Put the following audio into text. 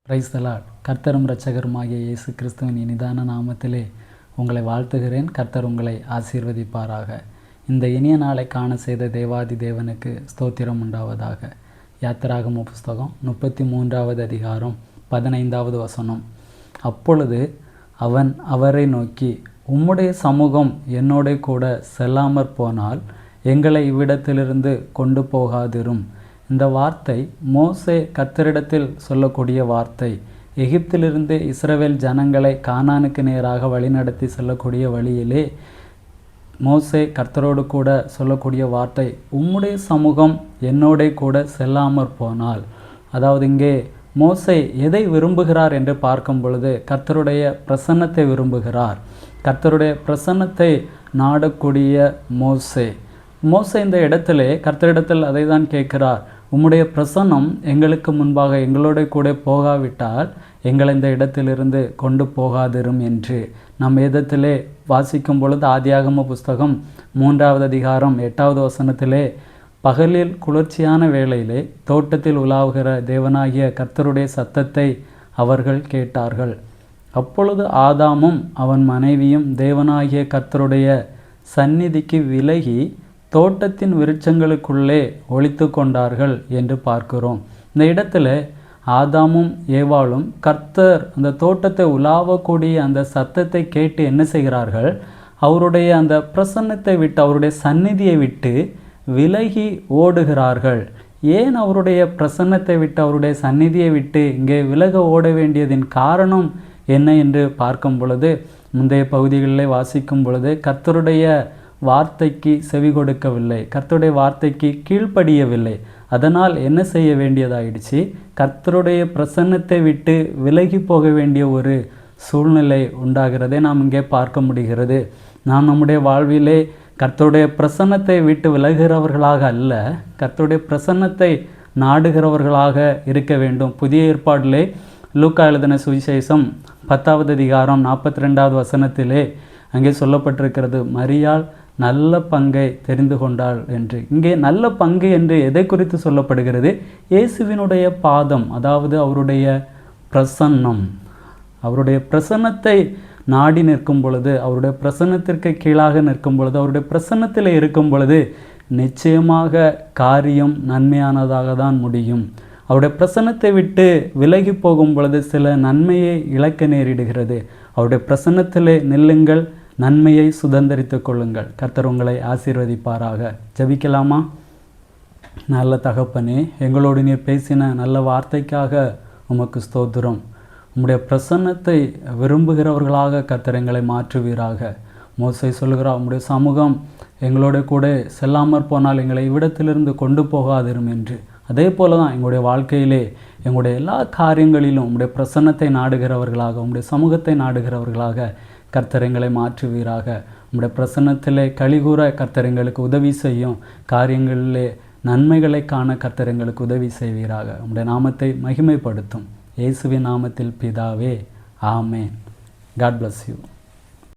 Praise the Lord. கர்த்தரும் இரட்சகருமாகிய இயேசு கிறிஸ்துவின் இனிதான நாமத்திலே உங்களை வாழ்த்துகிறேன். கர்த்தர் உங்களை ஆசீர்வதிப்பாராக. இந்த இனிய நாளை காண செய்த தேவாதி தேவனுக்கு ஸ்தோத்திரம் உண்டாவதாக. யாத்திராகம புஸ்தகம் 33வது அதிகாரம் 15வது வசனம். அப்பொழுது அவன் அவரை நோக்கி, உம்முடைய சமூகம் என்னோட கூட செல்லாமற் போனால் எங்களை இவ்விடத்திலிருந்து கொண்டு போகாதிரும். இந்த வார்த்தை மோசே கர்த்தரிடத்தில் சொல்லக்கூடிய வார்த்தை. எகிப்திலிருந்து இஸ்ரவேல் ஜனங்களை கானானுக்கு நேராக வழிநடத்தி செல்லக்கூடிய வழியிலே மோசே கர்த்தரோடு கூட சொல்லக்கூடிய வார்த்தை, உம்முடைய சமூகம் என்னோட கூட செல்லாமற் போனால். அதாவது இங்கே மோசே எதை விரும்புகிறார் என்று பார்க்கும் பொழுது கர்த்தருடைய பிரசன்னத்தை விரும்புகிறார். கர்த்தருடைய பிரசன்னத்தை நாடக்கூடிய மோசே இந்த இடத்திலே கர்த்தரிடத்தில் அதை தான் கேட்கிறார். உம்முடைய பிரசன்னம் எங்களுக்கு முன்பாக எங்களோட கூட போகாவிட்டால் எங்களை இந்த இடத்திலிருந்து கொண்டு போகாதிரும் என்று நம் வேதத்திலே வாசிக்கும் பொழுது ஆதியாகம புஸ்தகம் 3வது அதிகாரம் 8வது வசனத்திலே, பகலில் குளிர்ச்சியான வேளையிலே தோட்டத்தில் உலாவுகிற தேவனாகிய கர்த்தருடைய சத்தத்தை அவர்கள் கேட்டார்கள். அப்பொழுது ஆதாமும் அவன் மனைவியும் தேவனாகிய கர்த்தருடைய சந்நிதிக்கு விலகி தோட்டத்தின் விருட்சங்களுக்குள்ளே ஒளித்து கொண்டார்கள் என்று பார்க்கிறோம். இந்த இடத்துல ஆதாமும் ஏவாளும் கர்த்தர் அந்த தோட்டத்தை உலாவக்கூடிய அந்த சத்தத்தை கேட்டு என்ன செய்கிறார்கள்? அவருடைய அந்த பிரசன்னத்தை விட்டு, அவருடைய சந்நிதியை விட்டு விலகி ஓடுகிறார்கள். ஏன் அவருடைய பிரசன்னத்தை விட்டு, அவருடைய சந்நிதியை விட்டு இங்கே விலக ஓட வேண்டியதின் காரணம் என்ன என்று பார்க்கும் பொழுது, முந்தைய பகுதிகளிலே வாசிக்கும் பொழுது கர்த்தருடைய வார்த்தைக்கு செவி கொடுக்கவில்லை, கர்த்தருடைய வார்த்தைக்கு கீழ்ப்படியவில்லை. அதனால் என்ன செய்ய வேண்டியதாயிடுச்சு? கர்த்தருடைய பிரசன்னத்தை விட்டு விலகி போக வேண்டிய ஒரு சூழ்நிலை உண்டாகிறதை நாம் இங்கே பார்க்க முடிகிறது. நாம் நம்முடைய வாழ்விலே கர்த்தருடைய பிரசன்னத்தை விட்டு விலகுகிறவர்களாக அல்ல, கர்த்தருடைய பிரசன்னத்தை நாடுகிறவர்களாக இருக்க வேண்டும். புதிய ஏற்பாட்டிலே லூக்கா எழுதின சுவிசேஷம் 10வது அதிகாரம் 42வது வசனத்திலே அங்கே சொல்லப்பட்டிருக்கிறது, மரியாள் நல்ல பங்கை தெரிந்து கொண்டாள் என்று. இங்கே நல்ல பங்கு என்று எதை குறித்து சொல்லப்படுகிறது? இயேசுவினுடைய பாதம், அதாவது அவருடைய பிரசன்னம். அவருடைய பிரசன்னத்தை நாடி நிற்கும் பொழுது, அவருடைய பிரசன்னத்திற்கு கீழாக நிற்கும் பொழுது, அவருடைய பிரசன்னத்தில் இருக்கும் பொழுது நிச்சயமாக காரியம் நன்மையானதாக தான் முடியும். அவருடைய பிரசன்னத்தை விட்டு விலகி போகும் பொழுது சில நன்மையை இழக்க நேரிடுகிறது. அவருடைய பிரசன்னத்திலே நில்லுங்கள், நன்மையை சுதந்திரித்து கொள்ளுங்கள். கர்த்தர் உங்களை ஆசீர்வதிப்பாராக. ஜெபிக்கலாமா? நல்ல தகப்பனே, எங்களோடு நீர் பேசின நல்ல வார்த்தைக்காக உமக்கு ஸ்தோத்திரம். உம்முடைய பிரசன்னத்தை விரும்புகிறவர்களாக கர்த்தர் எங்களை மாற்றுவீராக. மோசே சொல்கிறார், உம்முடைய சமூகம் எங்களோட கூட செல்லாமற் போனால் எங்களை இவ்விடத்திலிருந்து கொண்டு போகாதிரும் என்று. அதே போல தான் எங்களுடைய வாழ்க்கையிலே எங்களுடைய எல்லா காரியங்களிலும் உம்முடைய பிரசன்னத்தை நாடுகிறவர்களாக, உம்முடைய சமூகத்தை நாடுகிறவர்களாக கர்த்தர் எங்களை மாற்றுவீராக. உம்முடைய பிரசன்னத்திலே கலிகூற கர்த்தர் எங்களுக்கு உதவி செய்யும். காரியங்களிலே நன்மைகளை காண கர்த்தர் எங்களுக்கு உதவி செய்வீராக. உம்முடைய நாமத்தை மகிமைப்படுத்தும். இயேசுவின் நாமத்தில் பிதாவே, ஆமேன். God bless you.